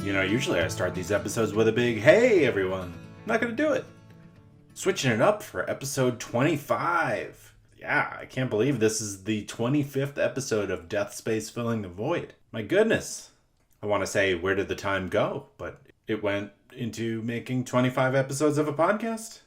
Usually I start these episodes with a big, hey everyone. I'm not going to do it. Switching it up for episode 25. Yeah, I can't believe this is the 25th episode of Death Space Filling the Void. My goodness. I want to say, where did the time go? But it went into making 25 episodes of a podcast.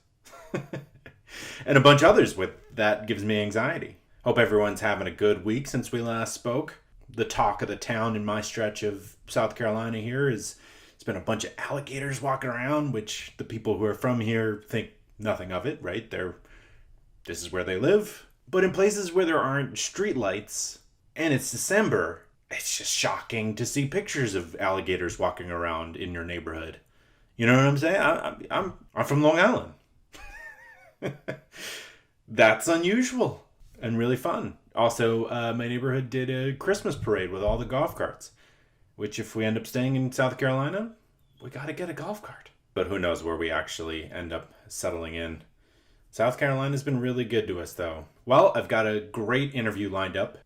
And a bunch of others with that gives me anxiety. Hope everyone's having a good week since we last spoke. The talk of the town in my stretch of South Carolina here is it's been a bunch of alligators walking around, which the people who are from here think nothing of it, right? This is where they live. But in places where there aren't streetlights and it's December, it's just shocking to see pictures of alligators walking around in your neighborhood. You know what I'm saying? I'm from Long Island. That's unusual and really fun. Also, my neighborhood did a Christmas parade with all the golf carts, which if we end up staying in South Carolina, we got to get a golf cart. But who knows where we actually end up settling in. South Carolina's been really good to us, though. Well, I've got a great interview lined up.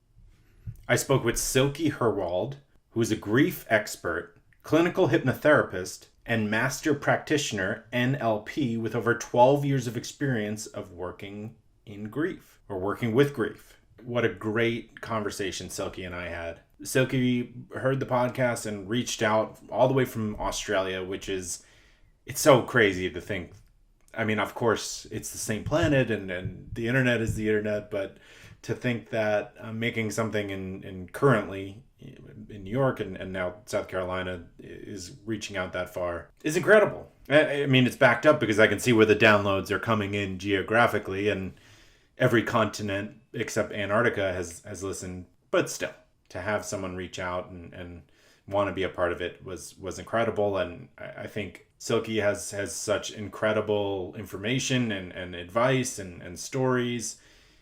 I spoke with Silke Herwald, who is a grief expert, clinical hypnotherapist, and master practitioner, NLP, with over 12 years of experience of working in grief, or working with grief. What a great conversation Silke and I had. Silke heard the podcast and reached out all the way from Australia, it's so crazy to think. I mean, of course, it's the same planet and the internet is the internet, but to think that I'm making something in currently in New York and now South Carolina is reaching out that far is incredible. I mean, it's backed up because I can see where the downloads are coming in geographically, and every continent except Antarctica has listened. But still, to have someone reach out and want to be a part of it was incredible. And I think Silke has such incredible information and advice and stories.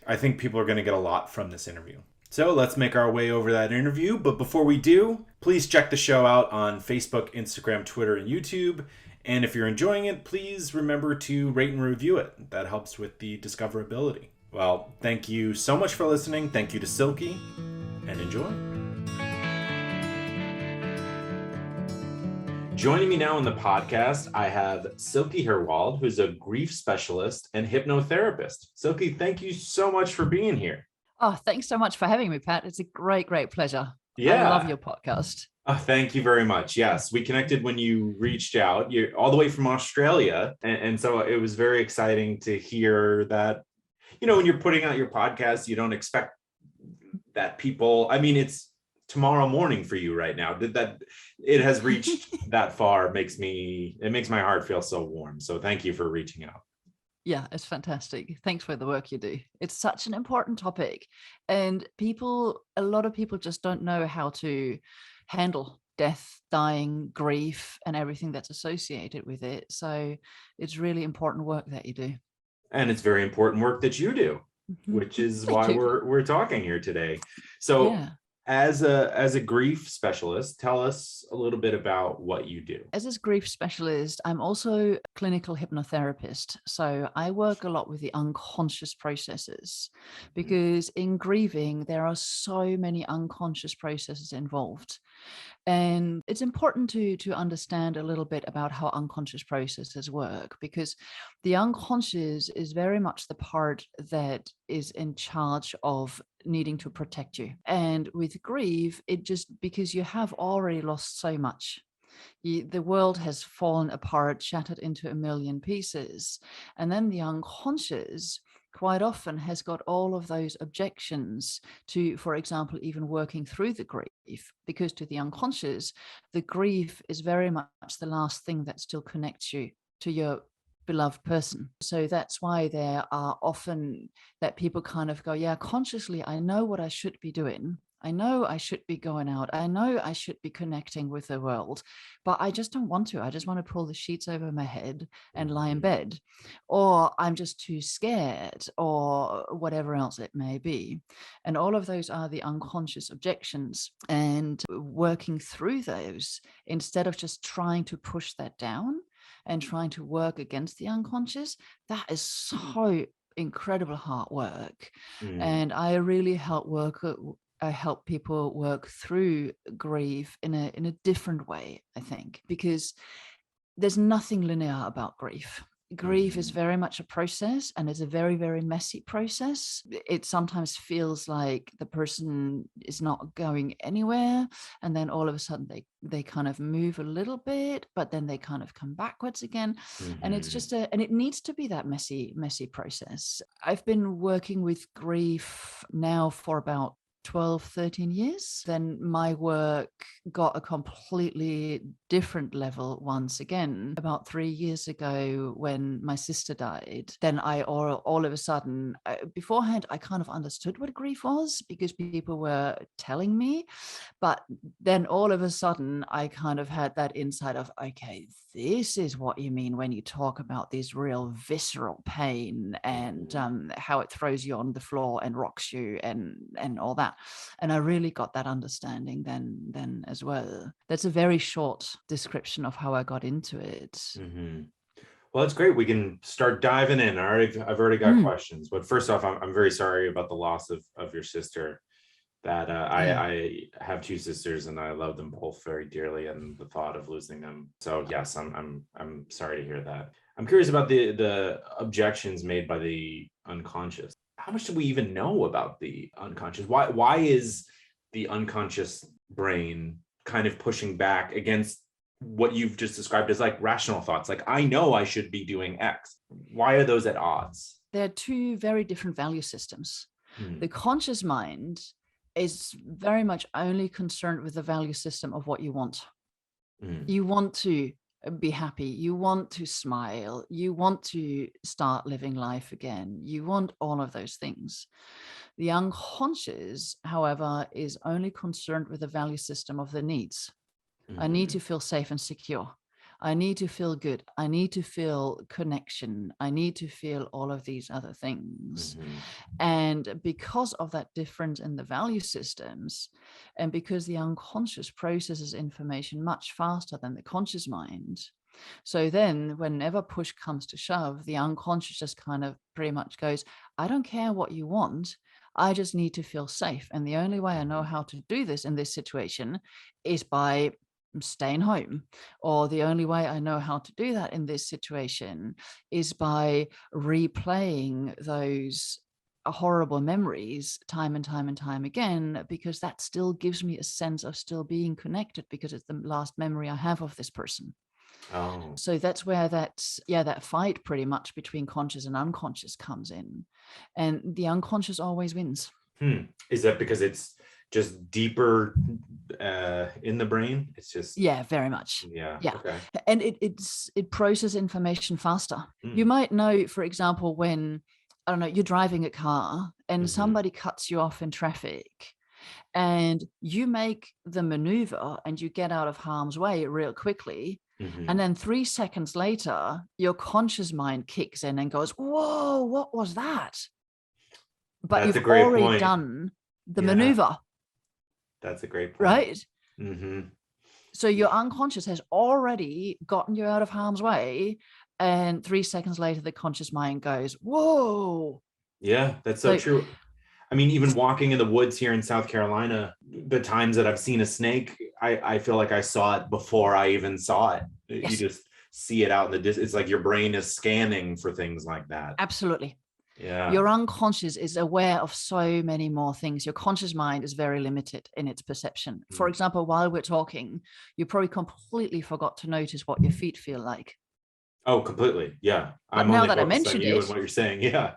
I think people are going to get a lot from this interview. So let's make our way over that interview. But before we do, please check the show out on Facebook, Instagram, Twitter, and YouTube. And if you're enjoying it, please remember to rate and review it. That helps with the discoverability. Well, thank you so much for listening. Thank you to Silke, and enjoy. Joining me now on the podcast, I have Silke Herwald, who's a grief specialist and hypnotherapist. Silke, thank you so much for being here. Oh, thanks so much for having me, Pat. It's a great pleasure. Yeah. I love your podcast. Oh, thank you very much. Yes, we connected when you reached out. You're all the way from Australia. And so it was very exciting to hear that, when you're putting out your podcast, you don't expect that people, I mean, it's tomorrow morning for you right now. That it has reached that far makes my heart feel so warm. So thank you for reaching out. Yeah, it's fantastic. Thanks for the work you do. It's such an important topic, and a lot of people just don't know how to handle death, dying, grief, and everything that's associated with it. So it's really important work that you do. And it's very important work that you do, which is why we're talking here today. So yeah. As a grief specialist, tell us a little bit about what you do. As a grief specialist, I'm also a clinical hypnotherapist. So I work a lot with the unconscious processes, because in grieving, there are so many unconscious processes involved. And it's important to understand a little bit about how unconscious processes work, because the unconscious is very much the part that is in charge of needing to protect you. And with grief, it just because you have already lost so much. The world has fallen apart, shattered into a million pieces. And then the unconscious quite often has got all of those objections to, for example, even working through the grief, because to the unconscious, the grief is very much the last thing that still connects you to your beloved person. So that's why there are often that people kind of go, yeah, consciously, I know what I should be doing. I know I should be going out. I know I should be connecting with the world, but I just don't want to. I just want to pull the sheets over my head and lie in bed, or I'm just too scared, or whatever else it may be. And all of those are the unconscious objections, and working through those instead of just trying to push that down and trying to work against the unconscious, that is so incredible hard work. And I really help I help people work through grief in a different way, I think, because there's nothing linear about grief. Grief is very much a process, and it's a very, very messy process. It sometimes feels like the person is not going anywhere, and then all of a sudden they kind of move a little bit, but then they kind of come backwards again. And it's just and it needs to be that messy process. I've been working with grief now for about 12, 13 years. Then my work got a completely different level once again about 3 years ago when my sister died. Then I all of a sudden, beforehand, I kind of understood what grief was because people were telling me. But then all of a sudden, I kind of had that insight of, okay, this is what you mean when you talk about this real visceral pain and how it throws you on the floor and rocks you and all that. And I really got that understanding then as well. That's a very short description of how I got into it. Well, that's great. We can start diving in. I've already got questions, but first off, I'm very sorry about the loss of your sister. That I have two sisters and I love them both very dearly, and the thought of losing them. So yes, I'm sorry to hear that. I'm curious about the objections made by the unconscious. How much do we even know about the unconscious? Why is the unconscious brain kind of pushing back against what you've just described as like rational thoughts? Like, I know I should be doing X. Why are those at odds? They're two very different value systems. The conscious mind is very much only concerned with the value system of what you want. You want to be happy. You want to smile. You want to start living life again. You want all of those things. The unconscious, however, is only concerned with the value system of the needs. I need to feel safe and secure. I need to feel good. I need to feel connection. I need to feel all of these other things. And because of that difference in the value systems, and because the unconscious processes information much faster than the conscious mind, so then whenever push comes to shove, the unconscious just kind of pretty much goes, I don't care what you want. I just need to feel safe. And the only way I know how to do this in this situation is by staying home, or the only way I know how to do that in this situation is by replaying those horrible memories time and time and time again, because that still gives me a sense of still being connected because it's the last memory I have of this person. So that's where that fight pretty much between conscious and unconscious comes in, and the unconscious always wins. Is that because it's just deeper in the brain? It's just very much. Okay. And it processes information faster. You might know, for example, when I don't know, you're driving a car and somebody cuts you off in traffic, and you make the maneuver and you get out of harm's way real quickly. And then 3 seconds later, your conscious mind kicks in and goes, whoa, what was that? But That's you've already done the maneuver. That's a great point. Right? So your unconscious has already gotten you out of harm's way. And 3 seconds later, the conscious mind goes, whoa. Yeah, that's so true. I mean, even walking in the woods here in South Carolina, the times that I've seen a snake, I feel like I saw it before I even saw it. Yes. You just see it out in the distance. It's like your brain is scanning for things like that. Absolutely. Yeah. Your unconscious is aware of so many more things. Your conscious mind is very limited in its perception. For example, while we're talking, you probably completely forgot to notice what your feet feel like. Oh, completely. Yeah. But now that I mentioned you it, and what you're saying. Yeah.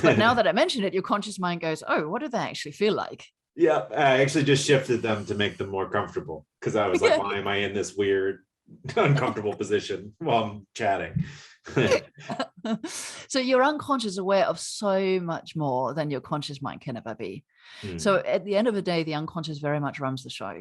But now that I mentioned it, your conscious mind goes, oh, what do they actually feel like? Yeah. I actually just shifted them to make them more comfortable, because I was like, why am I in this weird, uncomfortable position while I'm chatting? So your unconscious is aware of so much more than your conscious mind can ever be. So at the end of the day, the unconscious very much runs the show.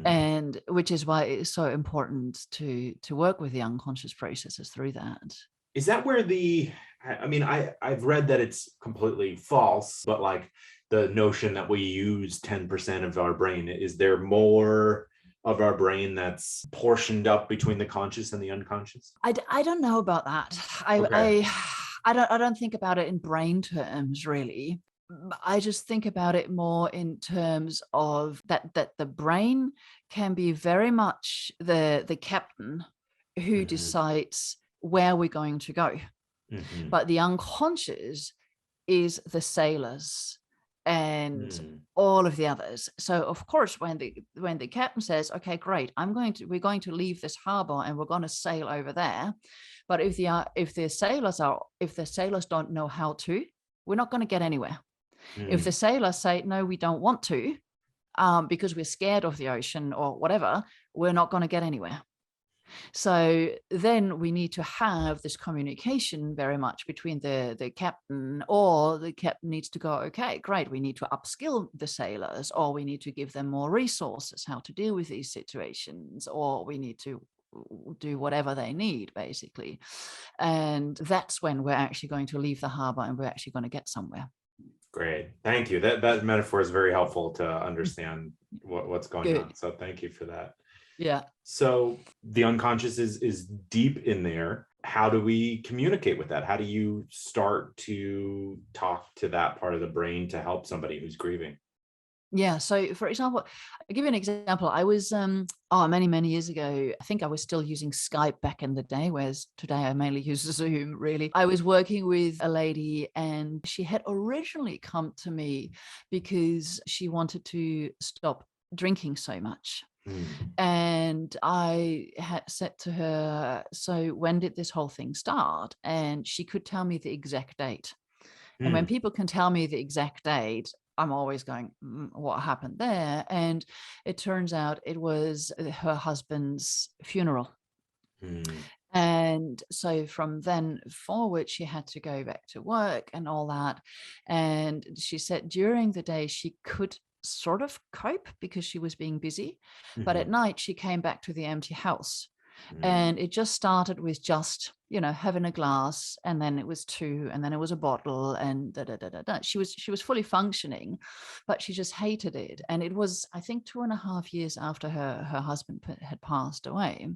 And which is why it's so important to work with the unconscious processes through that. Is that where I've read that it's completely false, but like the notion that we use 10% of our brain, is there more of our brain that's portioned up between the conscious and the unconscious? I don't know about that. I don't think about it in brain terms, really. I just think about it more in terms of that the brain can be very much the captain who Hmm. decides where we're going to go, Hmm. but the unconscious is the sailors and Hmm. all of the others. So of course, when the captain says, "Okay, great, we're going to leave this harbor and we're going to sail over there," but if the sailors don't know how to, we're not going to get anywhere. If the Hmm. sailors say, "No, we don't want to," because we're scared of the ocean or whatever, we're not going to get anywhere. So then we need to have this communication very much between the captain, or the captain needs to go, "Okay, great, we need to upskill the sailors, or we need to give them more resources how to deal with these situations, or we need to do whatever they need, basically." And that's when we're actually going to leave the harbor and we're actually going to get somewhere. Great. Thank you. That metaphor is very helpful to understand what's going Good. on. So thank you for that. Yeah. So the unconscious is deep in there. How do we communicate with that? How do you start to talk to that part of the brain to help somebody who's grieving? Yeah. So, for example, I'll give you an example. I was, many, many years ago, I think I was still using Skype back in the day, whereas today I mainly use Zoom, really. I was working with a lady and she had originally come to me because she wanted to stop drinking so much. Hmm. And I had said to her, "So, when did this whole thing start?" And she could tell me the exact date. And when Hmm. people can tell me the exact date, I'm always going, "What happened there?" And it turns out it was her husband's funeral. Hmm. And so from then forward, she had to go back to work and all that. And she said during the day, she could sort of cope because she was being busy. But at Hmm. night, she came back to the empty house. Hmm. And it just started with just, having a glass, and then it was two, and then it was a bottle, and da da da da da. She was fully functioning, but she just hated it. And it was, I think, 2.5 years after her husband had passed away.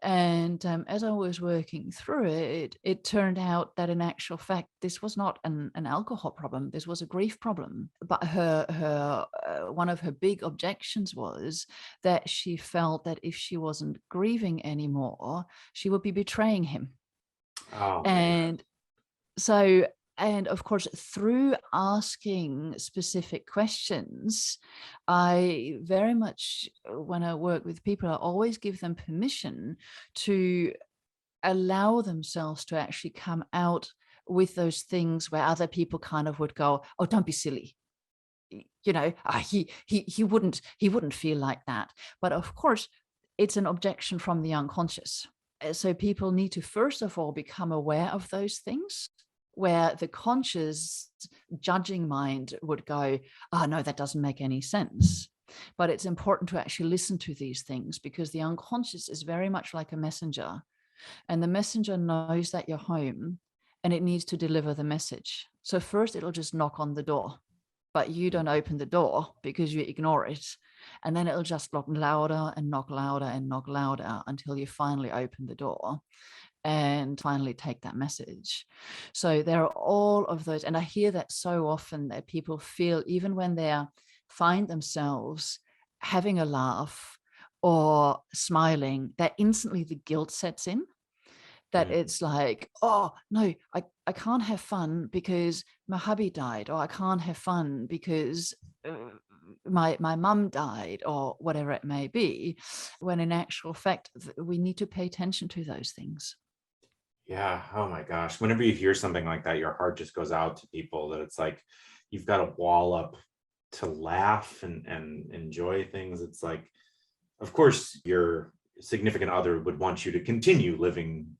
And as I was working through it, it turned out that in actual fact, this was not an alcohol problem. This was a grief problem. But her one of her big objections was that she felt that if she wasn't grieving anymore, she would be betraying him. Oh man. And so, and of course, through asking specific questions, I very much, when I work with people, I always give them permission to allow themselves to actually come out with those things where other people kind of would go, "Oh, don't be silly." He wouldn't feel like that. But of course, it's an objection from the unconscious. So people need to first of all become aware of those things, where the conscious judging mind would go, "Oh no, that doesn't make any sense." But it's important to actually listen to these things, because the unconscious is very much like a messenger, and the messenger knows that you're home and it needs to deliver the message. So first it'll just knock on the door, but you don't open the door because you ignore it. And then it'll just knock louder and knock louder and knock louder until you finally open the door and finally take that message. So there are all of those. And I hear that so often, that people feel, even when they find themselves having a laugh or smiling, that instantly the guilt sets in. That Hmm. it's like, "Oh no, I can't have fun because my hubby died," or "I can't have fun because my mum died," or whatever it may be, when in actual fact we need to pay attention to those things. Yeah. Oh my gosh. Whenever you hear something like that, your heart just goes out to people, that it's like you've got a wall up to laugh and enjoy things. It's like, of course, your significant other would want you to continue living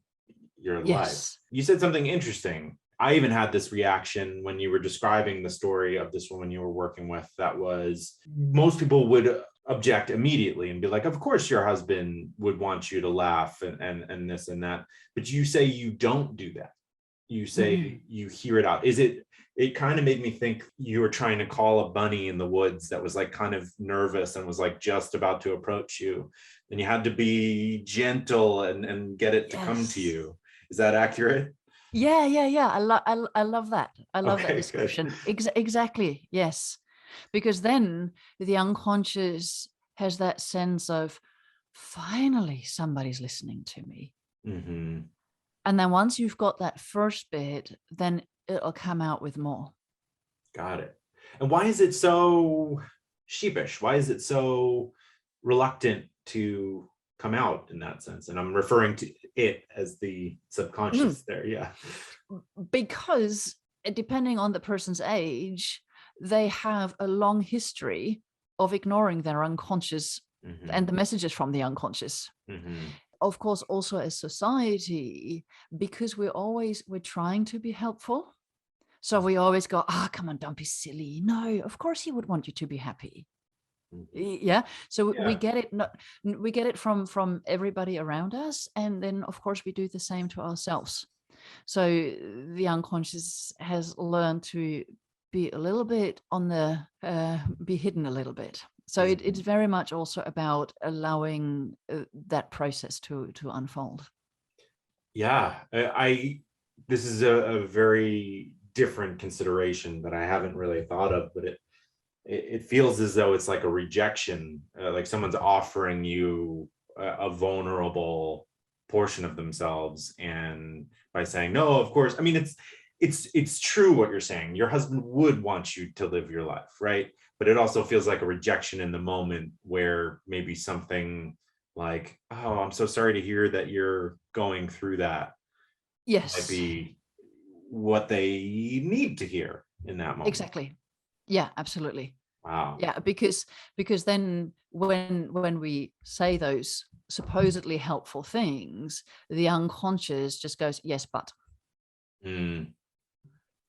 your life. Yes. You said something interesting. I even had this reaction when you were describing the story of this woman you were working with. That was, most people would object immediately and be like, of course your husband would want you to laugh and this and that. But you say you don't do that. You Mm-mm. say you hear it out. Is it kind of made me think you were trying to call a bunny in the woods that was like kind of nervous and was like just about to approach you, and you had to be gentle and get it to come to Yes. you. Is that accurate? Yeah. I love that. I love that Okay, good. description. Exactly. Yes. Because then the unconscious has that sense of finally somebody's listening to me. Hmm. And then once you've got that first bit, then it'll come out with more. Got it. And why is it so sheepish? Why is it so reluctant to come out in that sense? And I'm referring to it as the Mm. subconscious there. Yeah. Because depending on the person's age, they have a long history of ignoring their unconscious Hmm. and the messages from the unconscious. Hmm. Of course, also as society, because we're trying to be helpful. So we always go, come on, don't be silly. No, of course he would want you to be happy. Yeah. So we Yeah. get it. We get it from everybody around us. And then of course we do the same to ourselves. So the unconscious has learned to be a little bit on the, be hidden a little bit. So it's very much also about allowing that process to unfold. Yeah. This is a very different consideration that I haven't really thought of, but it feels as though it's like a rejection, like someone's offering you a vulnerable portion of themselves, and by saying no, of course, I mean it's true what you're saying. Your husband would want you to live your life, right? But it also feels like a rejection in the moment, where maybe something like, oh, I'm so sorry to hear that you're going through that, might Yes, be what they need to hear in that moment. exactly. Yeah, absolutely. Wow. Yeah, because then when we say those supposedly helpful things, the unconscious just goes, yes, but. Mm.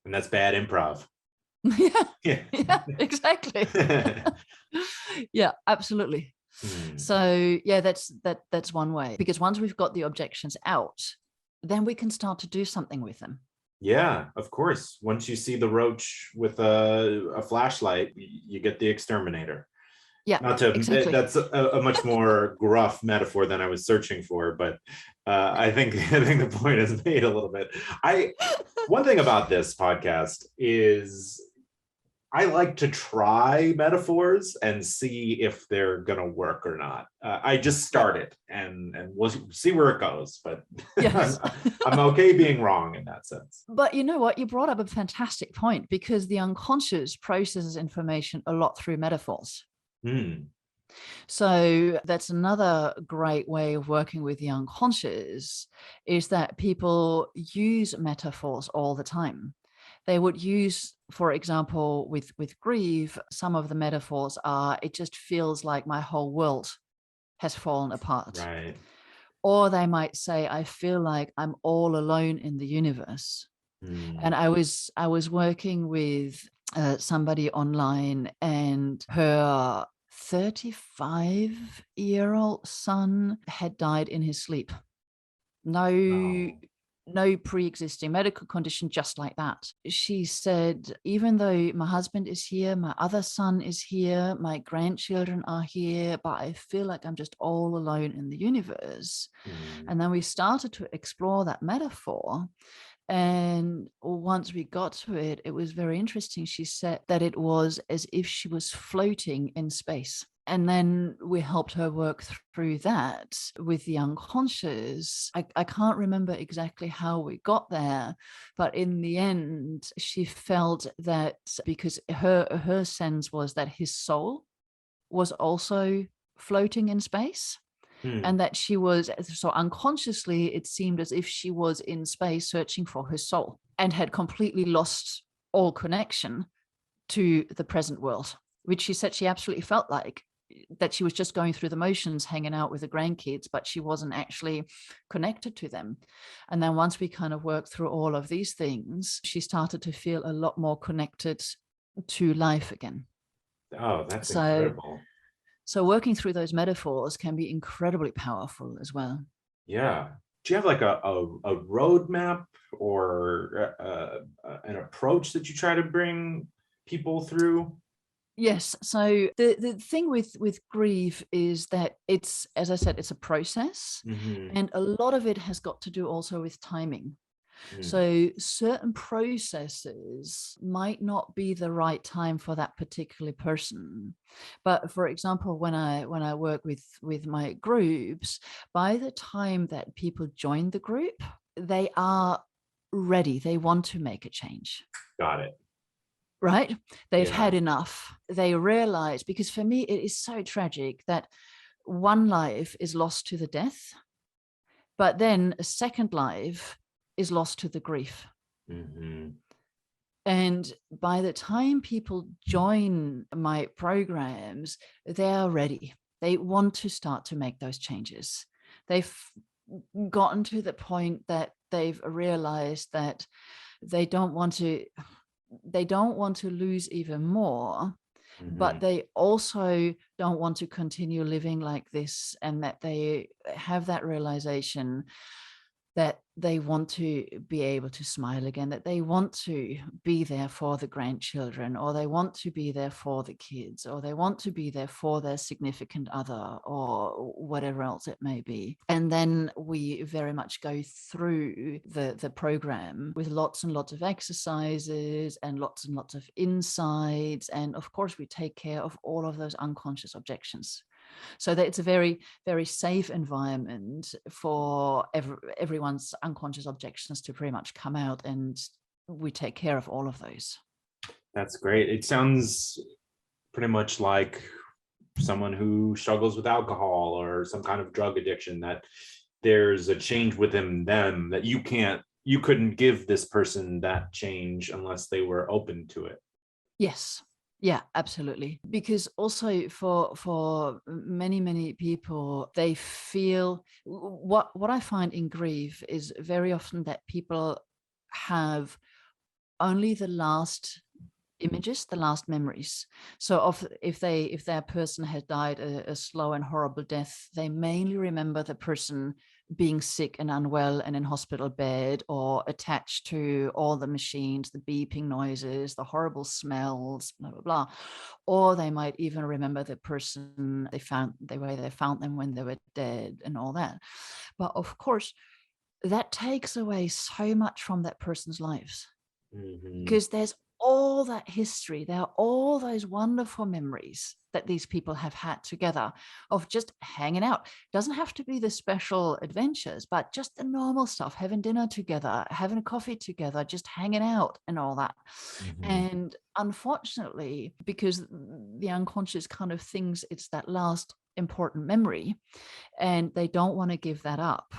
And that's bad improv. Yeah, Yeah. yeah, exactly. Yeah, absolutely. Hmm. So yeah, that's one way, because once we've got the objections out, then we can start to do something with them. Yeah, of course. Once you see the roach with a flashlight, you get the exterminator. Yeah, Not to, exactly. that's a much more gruff metaphor than I was searching for, but I think I think the point is made a little bit. I One thing about this podcast is I like to try metaphors and see if they're gonna work or not. I just Yeah. started, and we'll see where it goes. But Yes. I'm okay being wrong in that sense. But you know what? You brought up a fantastic point, because the unconscious processes information a lot through metaphors. Hmm. So that's another great way of working with the unconscious, is that people use metaphors all the time. They would use, for example, with grief, some of the metaphors are, it just feels like my whole world has fallen apart. Right. Or they might say, I feel like I'm all alone in the universe. Hmm. And I was working with somebody online, and her 35-year-old son had died in his sleep. No, Oh. no pre-existing medical condition, just like that. She said, even though my husband is here, my other son is here, my grandchildren are here, but I feel like I'm just all alone in the universe. Hmm. And then we started to explore that metaphor. And once we got to it, it was very interesting. She said that it was as if she was floating in space. And then we helped her work through that with the unconscious. I can't remember exactly how we got there, but in the end, she felt that because her sense was that his soul was also floating in space, Hmm. and that she was, so unconsciously it seemed as if she was in space searching for her soul, and had completely lost all connection to the present world, which she said she absolutely felt like that she was just going through the motions, hanging out with the grandkids, but she wasn't actually connected to them. And then once we kind of worked through all of these things, she started to feel a lot more connected to life again. Oh, that's so incredible. so working through those metaphors can be incredibly powerful as well. Yeah. Do you have like a roadmap, or an approach that you try to bring people through? Yes. So the thing with grief is that it's, as I said, it's a process, Hmm. and a lot of it has got to do also with timing. So certain processes might not be the right time for that particular person. But for example, when I work with my groups, by the time that people join the group, they are ready. They want to make a change. Got it. Right? They've Yeah. had enough. They realize, because for me, it is so tragic that one life is lost to the death, but then a second life is lost to the grief. Mm-hmm. And by the time people join my programs, they are ready. They want to start to make those changes. They've gotten to the point that they've realized that they don't want to lose even more, but they also don't want to continue living like this, and that they have that realization that they want to be able to smile again, that they want to be there for the grandchildren, or they want to be there for the kids, or they want to be there for their significant other, or whatever else it may be. And then we very much go through the program with lots and lots of exercises and lots of insights. And of course, we take care of all of those unconscious objections, so that it's a very, very safe environment for everyone's unconscious objections to pretty much come out, and we take care of all of those. That's great. It sounds pretty much like someone who struggles with alcohol or some kind of drug addiction, that there's a change within them that you couldn't give this person that change unless they were open to it. Yes. Yeah, absolutely. Because also for many people, they feel what I find in grief is very often that people have only the last images, the last memories. So if that person has died a slow and horrible death, they mainly remember the person being sick and unwell and in hospital bed, or attached to all the machines, the beeping noises, the horrible smells, blah blah blah. Or they might even remember the person the way they found them when they were dead and all that. But of course, that takes away so much from that person's lives, because there's all that history, there are all those wonderful memories that these people have had together of just hanging out. Doesn't have to be the special adventures, but just the normal stuff, having dinner together, having coffee together, just hanging out and all that. And unfortunately, because the unconscious kind of thinks it's that last important memory, and they don't want to give that up.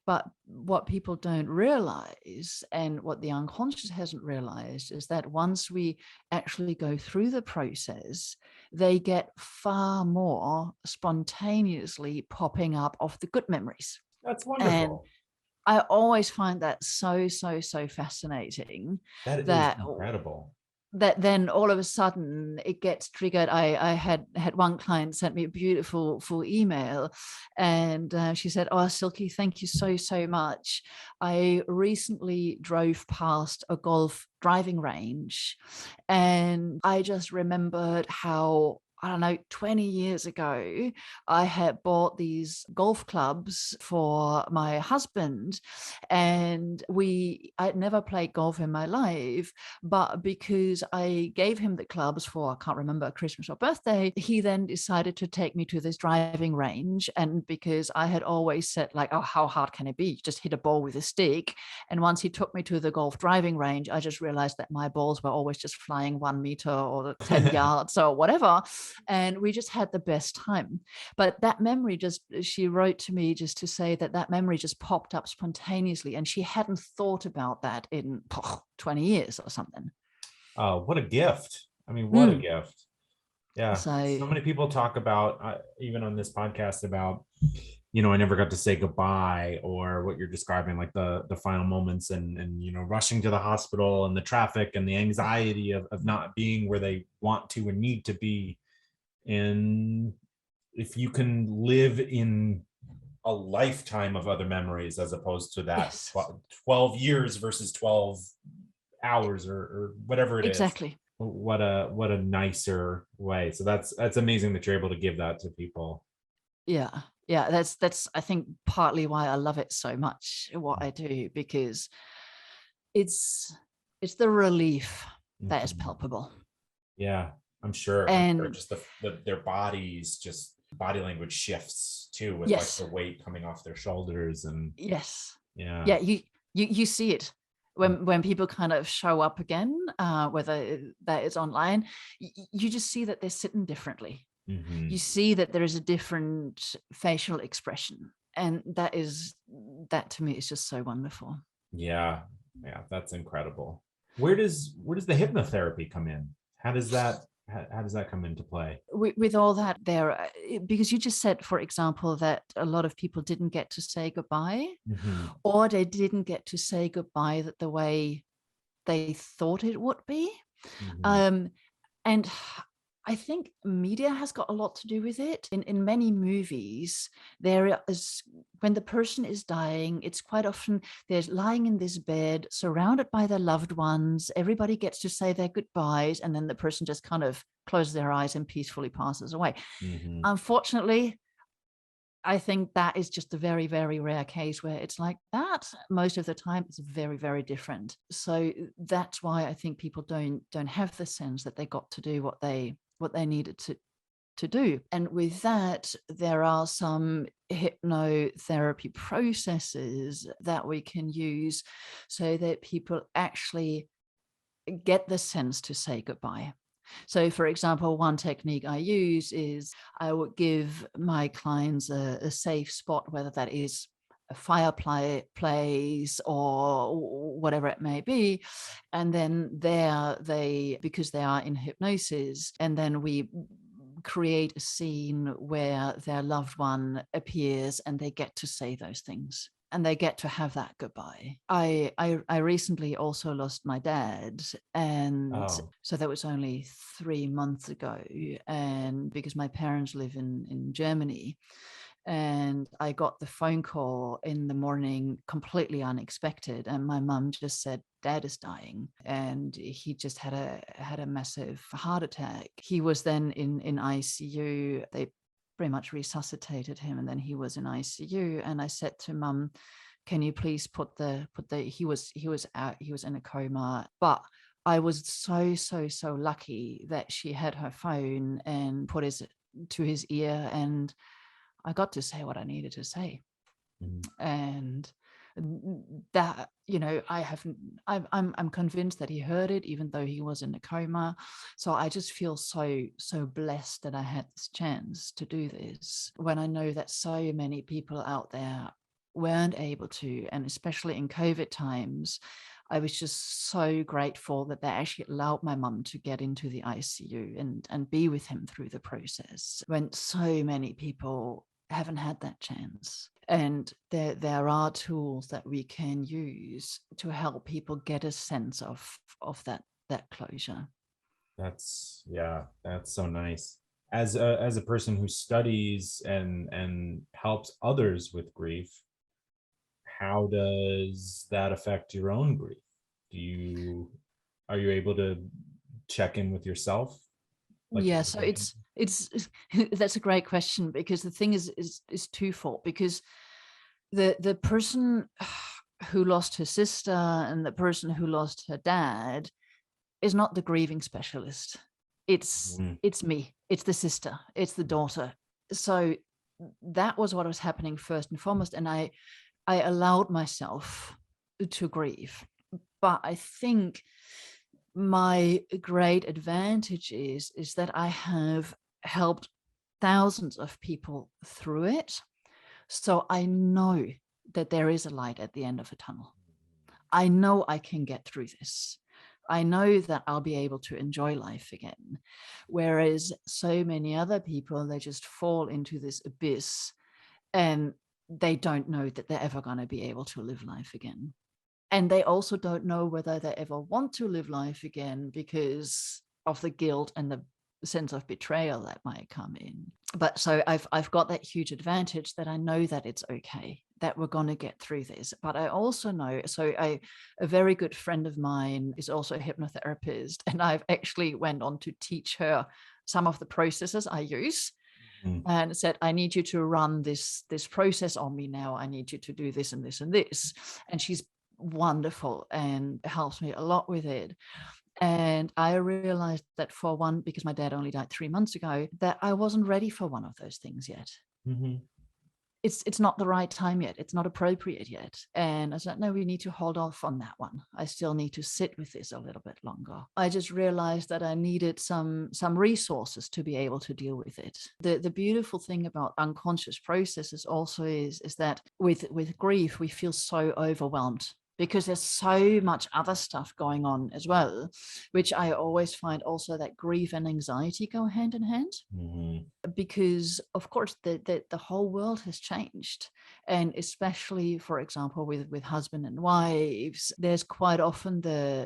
But what people don't realize, and what the unconscious hasn't realized, is that once we actually go through the process, they get far more spontaneously popping up of the good memories. That's wonderful. And I always find that so fascinating. That is incredible. That then all of a sudden it gets triggered. I had one client sent me a beautiful full email, and she said, "Oh, Silke, thank you so much. I recently drove past a golf driving range, and I just remembered how, I don't know, 20 years ago, I had bought these golf clubs for my husband, and I'd never played golf in my life, but because I gave him the clubs for, I can't remember, Christmas or birthday, he then decided to take me to this driving range. And because I had always said, like, oh, how hard can it be? Just hit a ball with a stick. And once he took me to the golf driving range, I just realized that my balls were always just flying 1 meter or 10 yards or whatever. And we just had the best time. But that memory she wrote to me just to say that memory just popped up spontaneously, and she hadn't thought about that in 20 years or something. Oh, what a gift. I mean, what a gift. Yeah. So many people talk about, even on this podcast, about, I never got to say goodbye, or what you're describing, like the final moments, and rushing to the hospital, and the traffic, and the anxiety of not being where they want to and need to be. And if you can live in a lifetime of other memories, as opposed to that 12 years versus 12 hours or whatever it is. Exactly. What a nicer way. So that's amazing that you're able to give that to people. Yeah. That's I think partly why I love it so much, what I do, because it's the relief that is Mhm. palpable. Yeah, I'm sure. I'm sure And just their bodies, just body language shifts too, with like yes, the weight coming off their shoulders, and yes, yeah. yeah, you see it when people kind of show up again, whether that is online. You just see that they're sitting differently. You Mm-hmm. see that there is a different facial expression, and that to me is just so wonderful. Yeah, yeah, that's incredible. Where does the hypnotherapy come in? How does that come into play? With all that there, because you just said, for example, that a lot of people didn't get to say goodbye, Mm-hmm. or they didn't get to say goodbye that the way they thought it would be. Mm-hmm. um, and I think media has got a lot to do with it. In many movies, there is, when the person is dying, it's quite often they're lying in this bed surrounded by their loved ones. Everybody gets to say their goodbyes, and then the person just kind of closes their eyes and peacefully passes away. Mm-hmm. Unfortunately, I think that is just a very, very rare case where it's like that. Most of the time, it's very, very different. So that's why I think people don't have the sense that they got to do what they needed to do. And with that, there are some hypnotherapy processes that we can use so that people actually get the sense to say goodbye. So, for example, one technique I use is I would give my clients a safe spot, whether that is a fireplace or whatever it may be. And then there they, because they are in hypnosis, and then we create a scene where their loved one appears and they get to say those things and they get to have that goodbye. I recently also lost my dad, and Oh. so that was only 3 months ago. And because my parents live in Germany, and I got the phone call in the morning completely unexpected, and my mum just said, "Dad is dying," and he just had a massive heart attack. He was then in ICU. They pretty much resuscitated him, and then he was in ICU. And I said to Mum, "Can you please put the he was out, he was in a coma." But I was so lucky that she had her phone and put his to his ear, and I got to say what I needed to say. Mm-hmm. And that, I'm convinced that he heard it, even though he was in a coma. So I just feel so blessed that I had this chance to do this, when I know that so many people out there weren't able to. And especially in COVID times, I was just so grateful that they actually allowed my mum to get into the ICU and be with him through the process, when so many people haven't had that chance. And there are tools that we can use to help people get a sense of that closure. That's so nice. As a person who studies and helps others with grief, how does that affect your own grief? Do you Are you able to check in with yourself like you Yeah, were so mentioning? it's that's a great question, because the thing is twofold. Because the person who lost her sister and the person who lost her dad is not the grieving specialist. It's Mhm. it's me. It's the sister. It's the daughter. So that was what was happening first and foremost, and I allowed myself to grieve. But I think my great advantage is that I have helped thousands of people through it. So I know that there is a light at the end of a tunnel. I know I can get through this. I know that I'll be able to enjoy life again. Whereas so many other people, they just fall into this abyss, and they don't know that they're ever going to be able to live life again. And they also don't know whether they ever want to live life again, because of the guilt and the sense of betrayal that might come in. But so I've got that huge advantage that I know that it's okay, that we're going to get through this. But I also know, so a very good friend of mine is also a hypnotherapist, and I've actually went on to teach her some of the processes I use, Mhm. and said, I need you to run this process on me now. I need you to do this and this and this. And she's wonderful and helps me a lot with it. And I realized that for one, because my dad only died 3 months ago, that I wasn't ready for one of those things yet. Mm-hmm. It's not the right time yet. It's not appropriate yet. And I said, no, we need to hold off on that one. I still need to sit with this a little bit longer. I just realized that I needed some resources to be able to deal with it. The beautiful thing about unconscious processes also is that with grief, we feel so overwhelmed because there's so much other stuff going on as well, which I always find also that grief and anxiety go hand in hand. Mm-hmm. Because of course the whole world has changed, and especially, for example, with husband and wives, there's quite often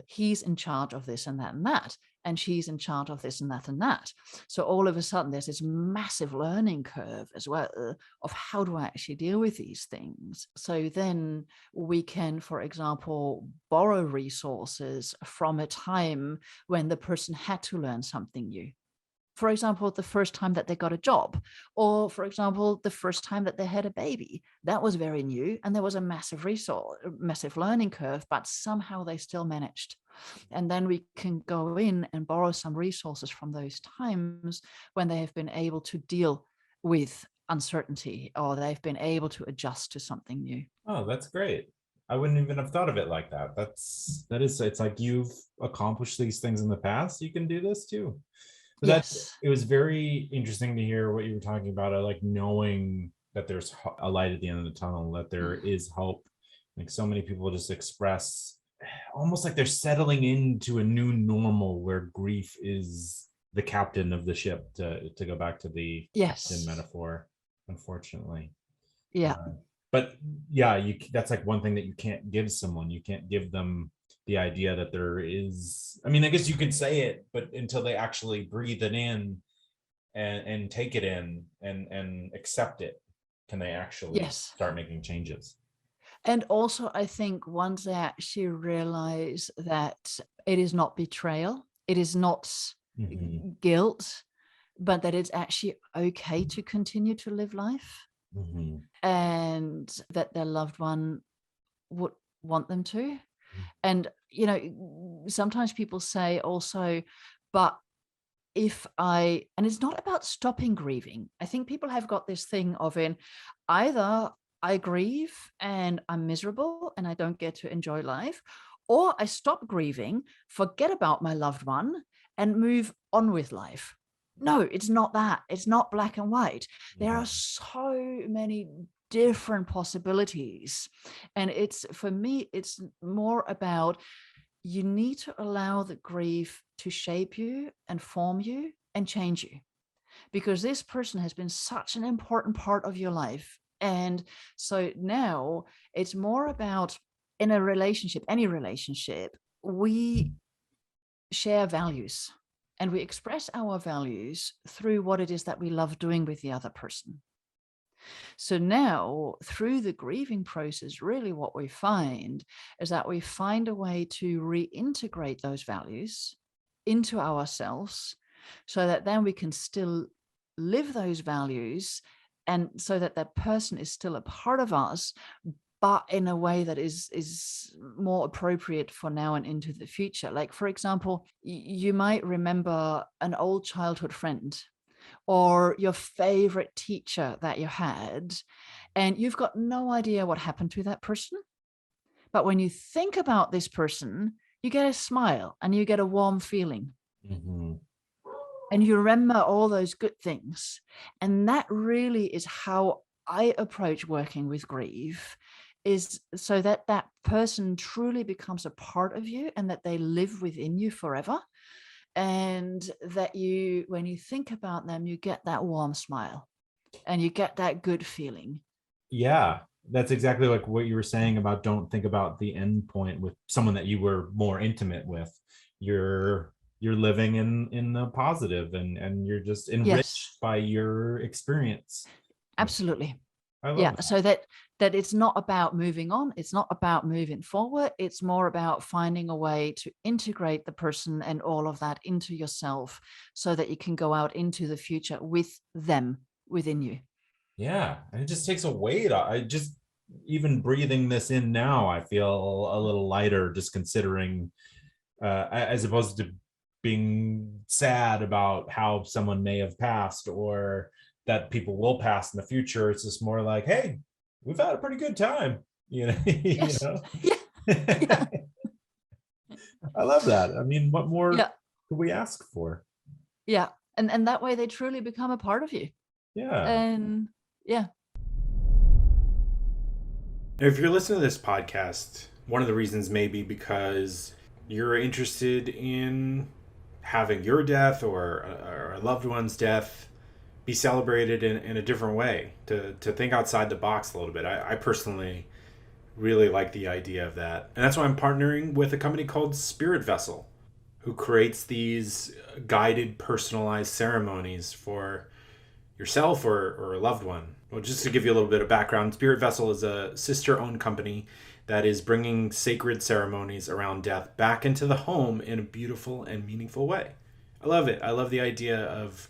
he's in charge of this and that, and she's in charge of this and that. So all of a sudden there's this massive learning curve as well of how do I actually deal with these things. So then we can, for example, borrow resources from a time when the person had to learn something new. For example, the first time that they got a job, or for example, the first time that they had a baby, that was very new. And there was a massive learning curve, but somehow they still managed. And then we can go in and borrow some resources from those times when they have been able to deal with uncertainty, or they've been able to adjust to something new. Oh, that's great. I wouldn't even have thought of it like that. It's like you've accomplished these things in the past. You can do this too. But Yes. it was very interesting to hear what you were talking about. I like knowing that there's a light at the end of the tunnel, that there is hope. Like so many people just express almost like they're settling into a new normal where grief is the captain of the ship, to go back to the Yes. metaphor, unfortunately. Yeah. But yeah, that's like one thing that you can't give someone. You can't give them the idea that there is, I mean, I guess you could say it, but until they actually breathe it in and take it in and accept it, can they actually Yes. start making changes. And also, I think once they actually realize that it is not betrayal, it is not guilt, but that it's actually okay to continue to live life, and that their loved one would want them to. And, sometimes people say also, but and it's not about stopping grieving. I think people have got this thing of either I grieve and I'm miserable and I don't get to enjoy life, or I stop grieving, forget about my loved one, and move on with life. No, it's not that. It's not black and white. There are so many different possibilities. And for me, it's more about, you need to allow the grief to shape you and form you and change you, because this person has been such an important part of your life. And so now it's more about, in a relationship, any relationship, we share values and we express our values through what it is that we love doing with the other person. So now, through the grieving process, really what we find is that we find a way to reintegrate those values into ourselves, so that then we can still live those values, and so that that person is still a part of us, but in a way that is more appropriate for now and into the future. Like, for example, you might remember an old childhood friend or your favorite teacher that you had, and you've got no idea what happened to that person. But when you think about this person, you get a smile and you get a warm feeling. And you remember all those good things. And that really is how I approach working with grief, is so that that person truly becomes a part of you and that they live within you forever. And that when you think about them, you get that warm smile and you get that good feeling. Yeah, that's exactly like what you were saying about don't think about the end point with someone that you were more intimate with. You're living in the positive, and you're just enriched by your experience. Absolutely. I love that. So that it's not about moving on. It's not about moving forward. It's more about finding a way to integrate the person and all of that into yourself, so that you can go out into the future with them within you. Yeah, and it just takes a weight. even breathing this in now, I feel a little lighter, just considering, as opposed to being sad about how someone may have passed or that people will pass in the future. It's just more like, hey, we've had a pretty good time, you know. You Yes. know. Yeah. Yeah. I love that. I mean, what more Yeah. could we ask for? Yeah. And that way they truly become a part of you. Yeah. And yeah. If you're listening to this podcast, one of the reasons may be because you're interested in having your death or a loved one's death be celebrated in a different way, to think outside the box a little bit. I personally really like the idea of that. And that's why I'm partnering with a company called Spirit Vessel, who creates these guided, personalized ceremonies for yourself or a loved one. Well, just to give you a little bit of background, Spirit Vessel is a sister-owned company that is bringing sacred ceremonies around death back into the home in a beautiful and meaningful way. I love it. I love the idea of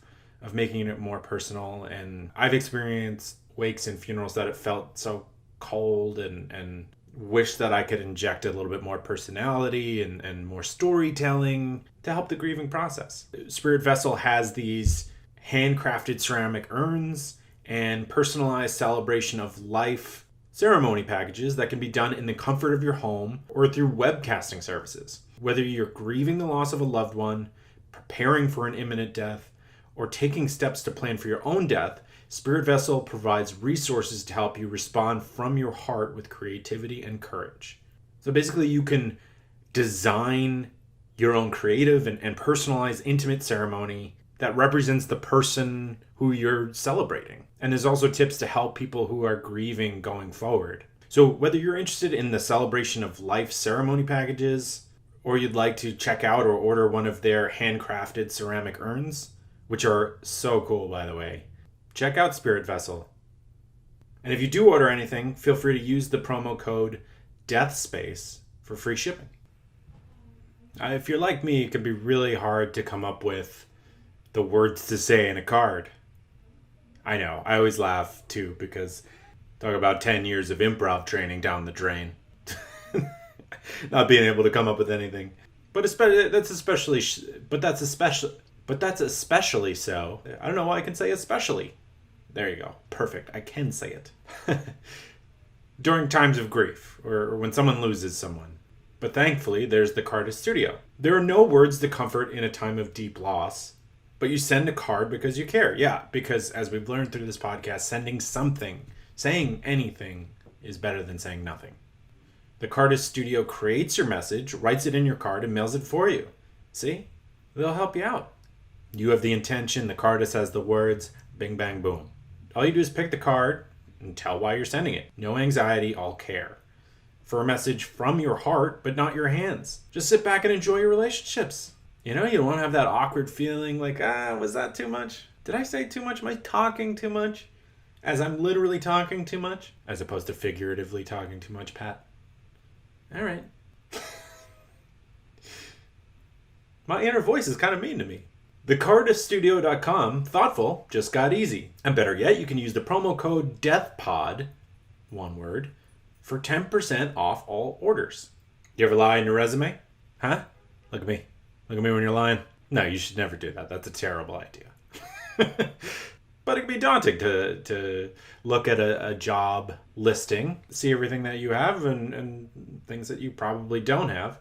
making it more personal. And I've experienced wakes and funerals that it felt so cold, and wish that I could inject a little bit more personality and more storytelling to help the grieving process. Spirit Vessel has these handcrafted ceramic urns and personalized celebration of life ceremony packages that can be done in the comfort of your home or through webcasting services. Whether you're grieving the loss of a loved one, preparing for an imminent death, or taking steps to plan for your own death, Spirit Vessel provides resources to help you respond from your heart with creativity and courage. So basically, you can design your own creative and personalized intimate ceremony that represents the person who you're celebrating. And there's also tips to help people who are grieving going forward. So whether you're interested in the celebration of life ceremony packages, or you'd like to check out or order one of their handcrafted ceramic urns, which are so cool, by the way, check out Spirit Vessel. And if you do order anything, feel free to use the promo code DEATHSPACE for free shipping. If you're like me, it can be really hard to come up with the words to say in a card. I know, I always laugh too, because talk about 10 years of improv training down the drain. Not being able to come up with anything. But that's especially so. I don't know why I can say especially. There you go. Perfect. I can say it. During times of grief, or when someone loses someone. But thankfully, there's the Cardist Studio. There are no words to comfort in a time of deep loss, but you send a card because you care. Yeah, because as we've learned through this podcast, sending something, saying anything, is better than saying nothing. The Cardist Studio creates your message, writes it in your card, and mails it for you. See? They'll help you out. You have the intention, the cardist has the words, bing, bang, boom. All you do is pick the card and tell why you're sending it. No anxiety, all care. For a message from your heart, but not your hands. Just sit back and enjoy your relationships. You know, you don't want to have that awkward feeling like, was that too much? Did I say too much? Am I talking too much? As I'm literally talking too much? As opposed to figuratively talking too much, Pat. All right. My inner voice is kind of mean to me. TheCardistStudio.com, thoughtful, just got easy. And better yet, you can use the promo code DEATHPOD, one word, for 10% off all orders. You ever lie in your resume? Huh? Look at me. Look at me when you're lying. No, you should never do that. That's a terrible idea. But it can be daunting to look at a job listing, see everything that you have and things that you probably don't have.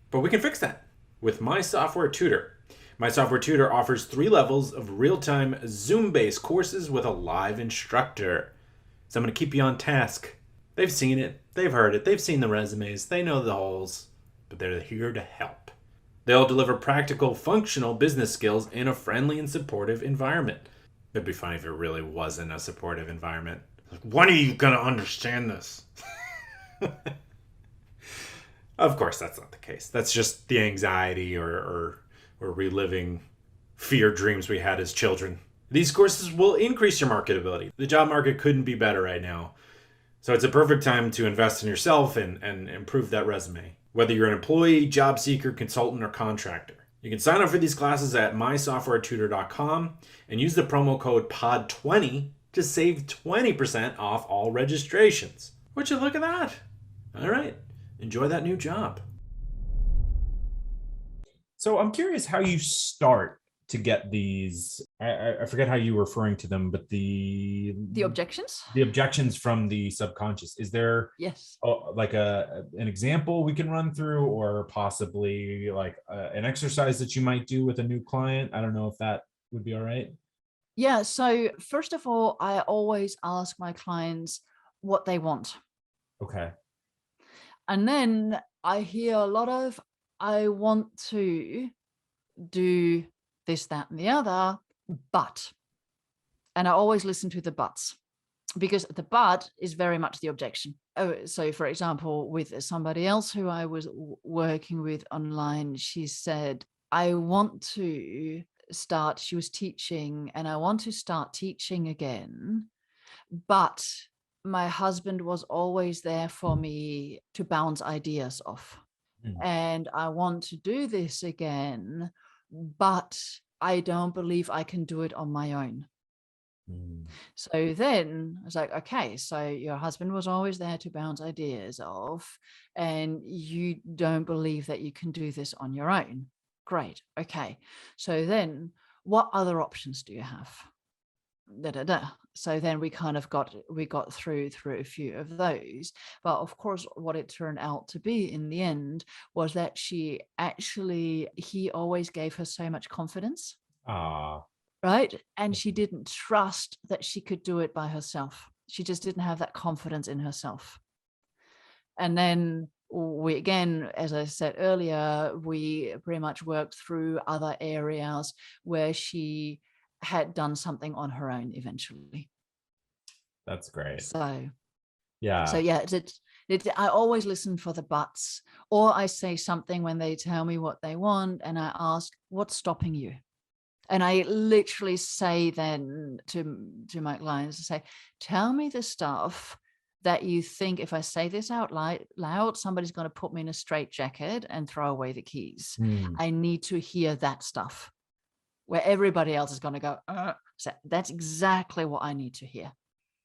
But we can fix that with My Software Tutor. My Software Tutor offers 3 levels of real-time Zoom-based courses with a live instructor. So I'm going to keep you on task. They've seen it. They've heard it. They've seen the resumes. They know the holes. But they're here to help. They'll deliver practical, functional business skills in a friendly and supportive environment. It'd be funny if it really wasn't a supportive environment. Like, when are you going to understand this? Of course, that's not the case. That's just the anxiety or reliving fear dreams we had as children. These courses will increase your marketability. The job market couldn't be better right now. So it's a perfect time to invest in yourself and improve that resume. Whether you're an employee, job seeker, consultant, or contractor. You can sign up for these classes at mysoftwaretutor.com and use the promo code POD20 to save 20% off all registrations. Would you look at that? All right. Enjoy that new job. So I'm curious how you start to get these. I forget how you were referring to them, but The objections? the objections from the subconscious. Is there Yes. like an example we can run through, or possibly like an exercise that you might do with a new client? I don't know if that would be all right. Yeah. So first of all, I always ask my clients what they want. Okay. And then I hear a lot of, I want to do this, that, and the other, but. And I always listen to the buts, because the but is very much the objection. Oh, so for example, with somebody else who I was working with online, she said, I want to start, she was teaching, and I want to start teaching again, but my husband was always there for me to bounce ideas off. And I want to do this again, but I don't believe I can do it on my own. So then I was like, okay, so your husband was always there to bounce ideas off, and you don't believe that you can do this on your own. Great. Okay. So then what other options do you have? So then we kind of got through a few of those. But of course, what it turned out to be in the end was that he always gave her so much confidence. Right. And she didn't trust that she could do it by herself. She just didn't have that confidence in herself. And then we, again, as I said earlier, we pretty much worked through other areas where she had done something on her own eventually. That's great. So yeah. I always listen for the buts, or I say something when they tell me what they want, and I ask, what's stopping you? And I literally say then to my clients, I say, tell me the stuff that you think if I say this out loud, somebody's going to put me in a straitjacket and throw away the keys. I need to hear that stuff where everybody else is going to go, So that's exactly what I need to hear.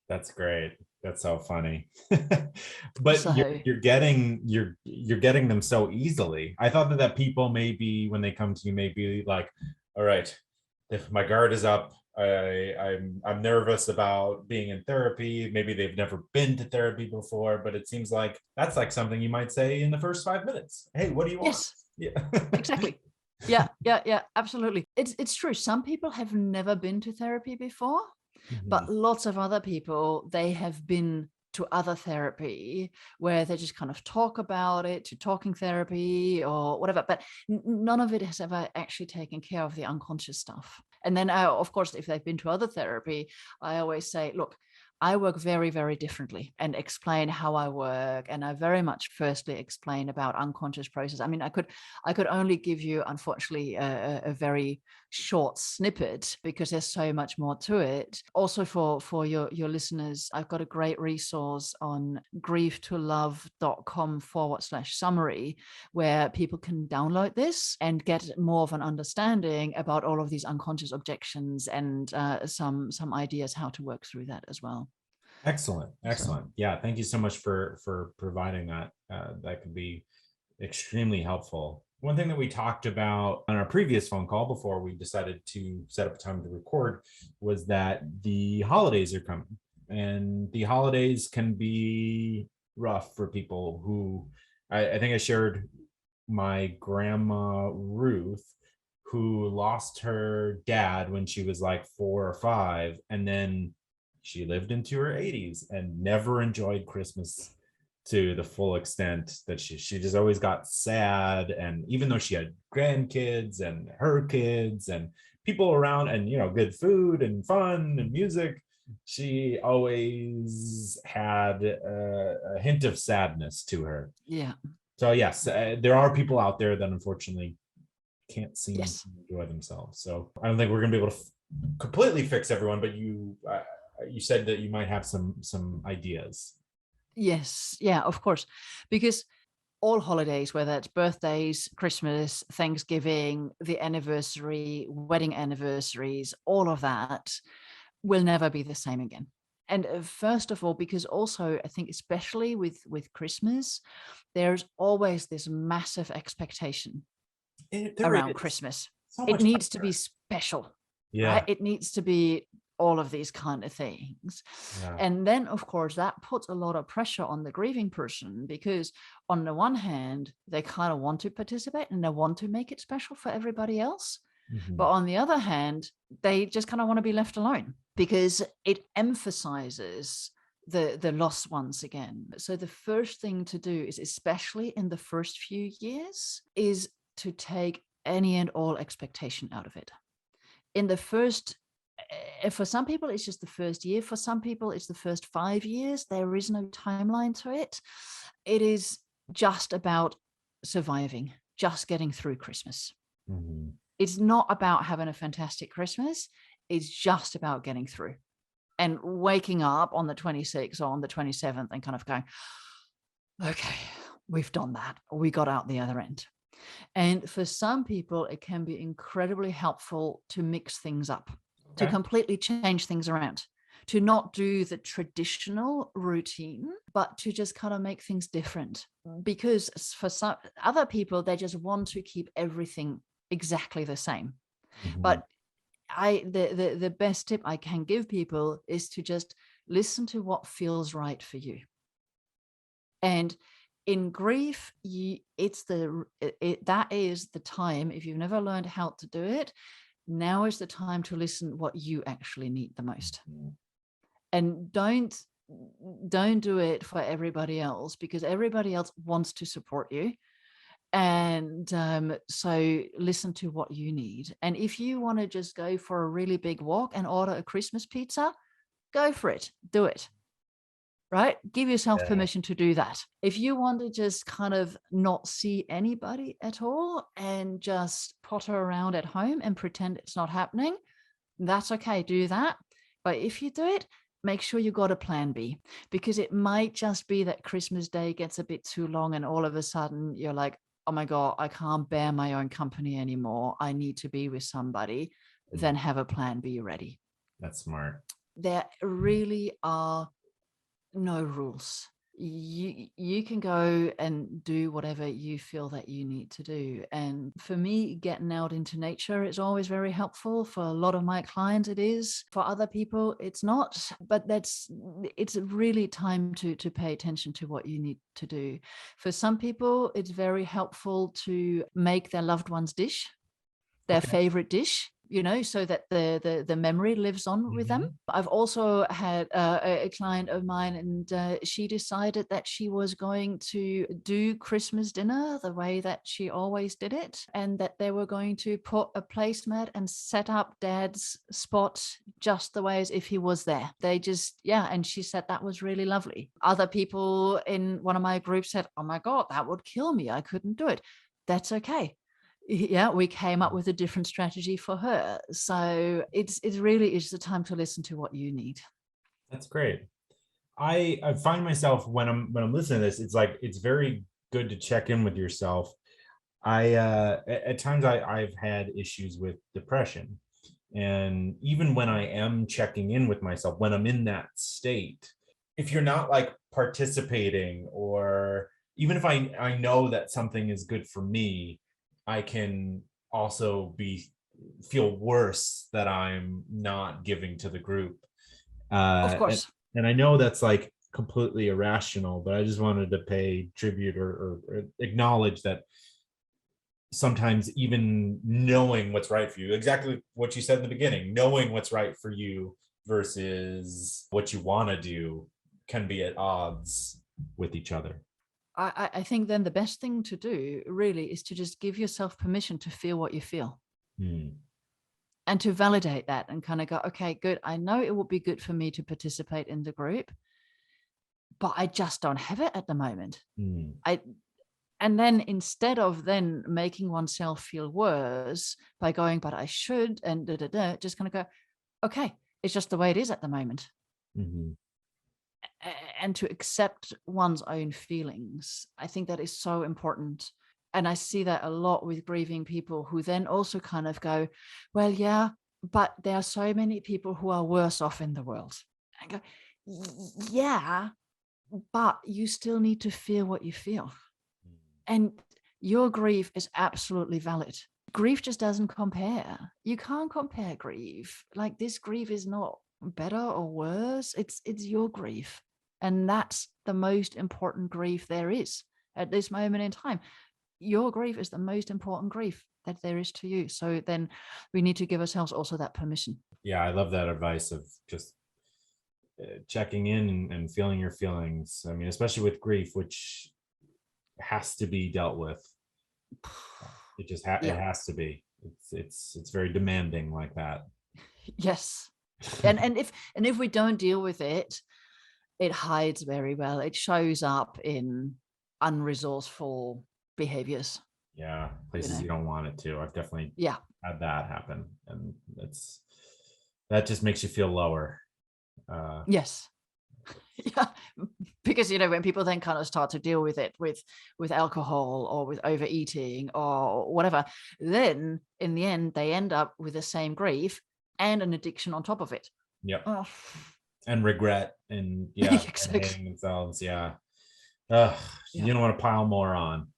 That's great. That's so funny. But So, you're getting them so easily. I thought that people maybe when they come to you, maybe like, all right, if my guard is up, I'm nervous about being in therapy. Maybe they've never been to therapy before, but it seems like that's like something you might say in the first 5 minutes. Hey, what do you want? Yes, yeah, exactly. Yeah, absolutely. It's true. Some people have never been to therapy before, but lots of other people, they have been to other therapy where they just kind of talk about it, to talking therapy or whatever, but none of it has ever actually taken care of the unconscious stuff. And then of course, if they've been to other therapy, I always say, look, I work very, very differently, and explain how I work. And I very much firstly explain about unconscious process. I mean, I could only give you, unfortunately, a very short snippet because there's so much more to it. Also for your listeners, I've got a great resource on grievetolove.com/summary where people can download this and get more of an understanding about all of these unconscious objections and some ideas how to work through that as well. Excellent. Yeah, thank you so much for providing that. That could be extremely helpful. One thing that we talked about on our previous phone call before we decided to set up a time to record was that the holidays are coming, and the holidays can be rough for people who I think I shared my grandma Ruth, who lost her dad when she was like 4 or 5, and then she lived into her 80s and never enjoyed Christmas to the full extent that she just always got sad. And even though she had grandkids and her kids and people around and, good food and fun and music, she always had a hint of sadness to her. Yeah. So yes, there are people out there that unfortunately can't seem to enjoy themselves. So I don't think we're going to be able to completely fix everyone, but you said that you might have some ideas. Yes. Yeah, of course. Because all holidays, whether it's birthdays, Christmas, Thanksgiving, the anniversary, wedding anniversaries, all of that will never be the same again. And first of all, because also I think especially with Christmas, there's always this massive expectation There around is Christmas. so It much needs to pressure. be special, right? Yeah. It needs to be all of these kind of things. Yeah. And then, of course, that puts a lot of pressure on the grieving person, because on the one hand, they kind of want to participate and they want to make it special for everybody else. Mhm. But on the other hand, they just kind of want to be left alone, because it emphasizes the loss once again. So the first thing to do is, especially in the first few years, is to take any and all expectation out of it. In the first, for some people, it's just the first year. For some people, it's the first 5 years. There is no timeline to it. It is just about surviving, just getting through Christmas. Mhm. It's not about having a fantastic Christmas. It's just about getting through and waking up on the 26th or on the 27th and kind of going, okay, we've done that. We got out the other end. And for some people, it can be incredibly helpful to mix things up, to Okay. completely change things around, to not do the traditional routine, but to just kind of make things different. Because for some other people, they just want to keep everything exactly the same. Mhm. But the best tip I can give people is to just listen to what feels right for you. And in grief, that is the time. If you've never learned how to do it, now is the time to listen what you actually need the most. Mhm. And don't do it for everybody else, because everybody else wants to support you. And so listen to what you need. And if you want to just go for a really big walk and order a Christmas pizza, go for it. Do it. Right? Give yourself Yeah. permission to do that. If you want to just kind of not see anybody at all and just potter around at home and pretend it's not happening, that's okay. Do that. But if you do it, make sure you got a plan B, because it might just be that Christmas Day gets a bit too long and all of a sudden you're like, oh my God, I can't bear my own company anymore. I need to be with somebody. Then have a plan B ready. That's smart. There really are no rules. You can go and do whatever you feel that you need to do. And for me, getting out into nature is always very helpful. For a lot of my clients, it is. For other people, it's not. But it's really time to pay attention to what you need to do. For some people, it's very helpful to make their loved one's dish their favorite dish, so that the memory lives on with them. I've also had a client of mine, and she decided that she was going to do Christmas dinner the way that she always did it, and that they were going to put a placemat and set up Dad's spot just the way as if he was there. They just, and she said that was really lovely. Other people in one of my groups said, oh my God, that would kill me. I couldn't do it. That's okay. Yeah, we came up with a different strategy for her. So it really is the time to listen to what you need. That's great. I find myself when I'm listening to this, it's like it's very good to check in with yourself. At times I've had issues with depression, and even when I am checking in with myself, when I'm in that state, if you're not like participating, or even if I know that something is good for me, I can also feel worse that I'm not giving to the group. Of course. And I know that's like completely irrational, but I just wanted to pay tribute or acknowledge that sometimes even knowing what's right for you, exactly what you said in the beginning, knowing what's right for you versus what you want to do can be at odds with each other. I think then the best thing to do really is to just give yourself permission to feel what you feel. And to validate that and kind of go, okay, good. I know it would be good for me to participate in the group, but I just don't have it at the moment. And then instead of then making oneself feel worse by going, but I should, and just kind of go, okay, it's just the way it is at the moment. And to accept one's own feelings. I think that is so important. And I see that a lot with grieving people who then also kind of go, well, yeah, but there are so many people who are worse off in the world. I go, Yeah, but you still need to feel what you feel. And your grief is absolutely valid. Grief just doesn't compare. You can't compare grief. Like, this grief is not better or worse. It's your grief. And that's the most important grief there is at this moment in time. Your grief is the most important grief that there is to you. So then we need to give ourselves also that permission. Yeah, I love that advice of just checking in and feeling your feelings. I mean, especially with grief, which has to be dealt with. It just it Yeah. has to be. It's very demanding like that. Yes. And if we don't deal with it, it hides very well. It shows up in unresourceful behaviors. Yeah, places you don't want it to. I've definitely had that happen, and that just makes you feel lower. Yes. Yeah, because when people then kind of start to deal with it with alcohol or with overeating or whatever, then in the end they end up with the same grief and an addiction on top of it. Yep. Oh. And regret and Exactly. and hating themselves. You don't want to pile more on.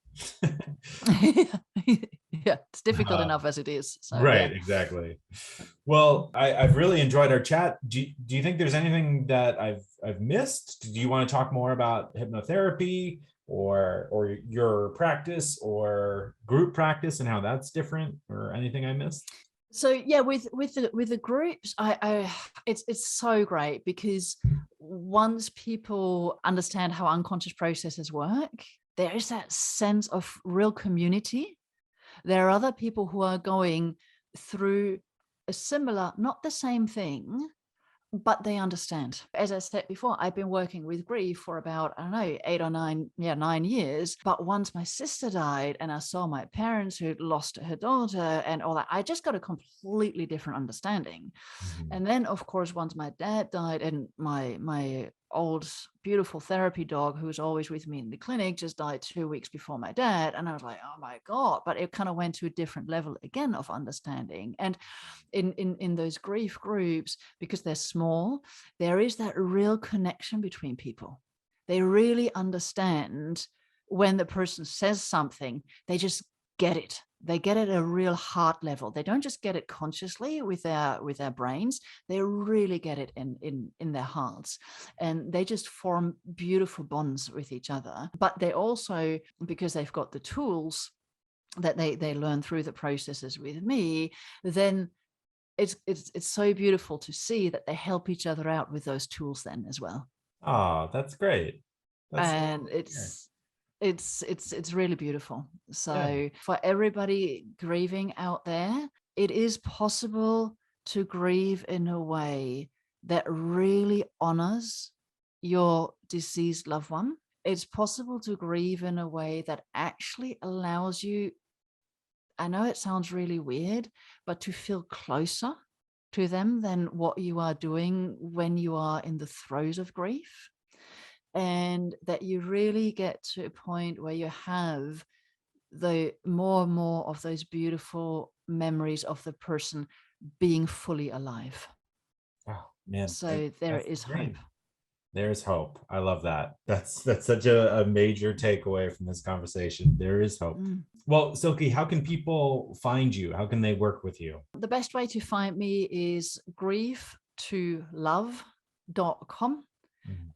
Yeah, it's difficult enough as it is. So, right, exactly. Well, I've really enjoyed our chat. Do you think there's anything that I've missed? Do you want to talk more about hypnotherapy or your practice or group practice and how that's different, or anything I missed? So yeah, with the groups, it's so great, because once people understand how unconscious processes work, there is that sense of real community. There are other people who are going through a similar, not the same thing, but they understand. As I said before, I've been working with grief for about, I don't know, 8 or 9 years. But once my sister died and I saw my parents who lost her daughter and all that, I just got a completely different understanding. Mm-hmm. And then, of course, once my dad died and my old beautiful therapy dog, who was always with me in the clinic, just died 2 weeks before my dad. And I was like, oh my God, but it kind of went to a different level again of understanding. And in those grief groups, because they're small, there is that real connection between people. They really understand when the person says something, they just get it. They get it at a real heart level. They don't just get it consciously with their brains. They really get it in their hearts, and they just form beautiful bonds with each other. But they also, because they've got the tools that they learn through the processes with me, then it's so beautiful to see that they help each other out with those tools then as well. Oh, that's great. And it's really beautiful. So for everybody grieving out there, it is possible to grieve in a way that really honors your deceased loved one. It's possible to grieve in a way that actually allows you, I know it sounds really weird, but to feel closer to them than what you are doing when you are in the throes of grief. And that you really get to a point where you have the more and more of those beautiful memories of the person being fully alive. Oh man. So there is hope. There's hope. I love that. That's such a major takeaway from this conversation. There is hope. Well, Silke, how can people find you? How can they work with you? The best way to find me is grievetolove.com.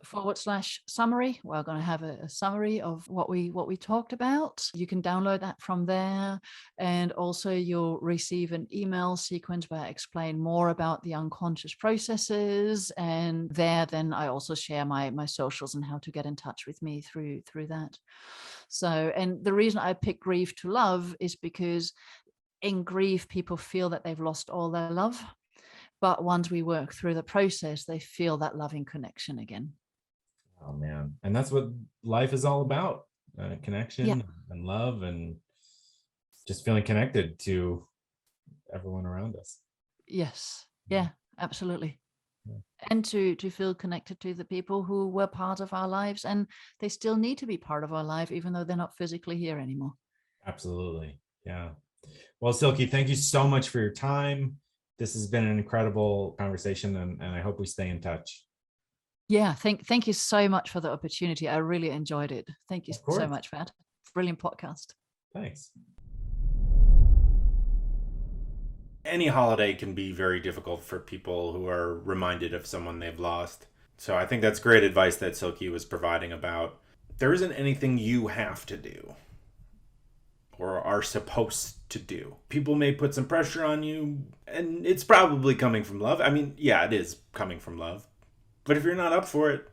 /summary. We're going to have a summary of what we talked about. You can download that from there, and also you'll receive an email sequence where I explain more about the unconscious processes, and there then I also share my socials and how to get in touch with me through that. So, and the reason I picked Grieve to Love is because in grief people feel that they've lost all their love. But once we work through the process, they feel that loving connection again. Oh, man. And that's what life is all about. Connection and love, and just feeling connected to everyone around us. Yes. Yeah, absolutely. Yeah. And to feel connected to the people who were part of our lives, and they still need to be part of our life, even though they're not physically here anymore. Absolutely. Yeah. Well, Silke, thank you so much for your time. This has been an incredible conversation, and I hope we stay in touch. Yeah, thank you so much for the opportunity. I really enjoyed it. Thank you Of so course. much, Pat. Brilliant podcast. Thanks. Any holiday can be very difficult for people who are reminded of someone they've lost. So I think that's great advice that Silke was providing about there isn't anything you have to do or are supposed to do. People may put some pressure on you, and it's probably coming from love. I mean, yeah, it is coming from love. But if you're not up for it,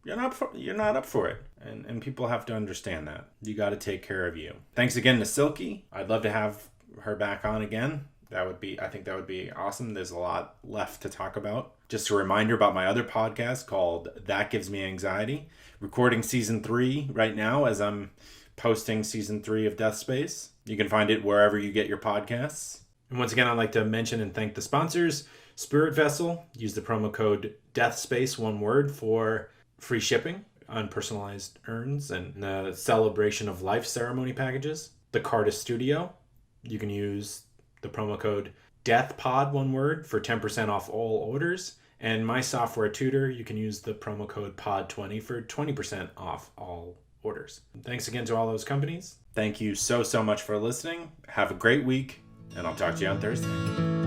you're not up for it. And people have to understand that. You got to take care of you. Thanks again to Silke. I'd love to have her back on again. I think that would be awesome. There's a lot left to talk about. Just a reminder about my other podcast called That Gives Me Anxiety. Recording season 3 right now as I'm posting season 3 of Death Space. You can find it wherever you get your podcasts. And once again, I'd like to mention and thank the sponsors. Spirit Vessel, use the promo code DEATHSPACE, one word, for free shipping on personalized urns and the Celebration of Life ceremony packages. The Carta Studio, you can use the promo code DEATHPOD, one word, for 10% off all orders. And My Software Tutor, you can use the promo code POD20 for 20% off all orders. Thanks again to all those companies. Thank you so much for listening. Have a great week, and I'll talk to you on Thursday.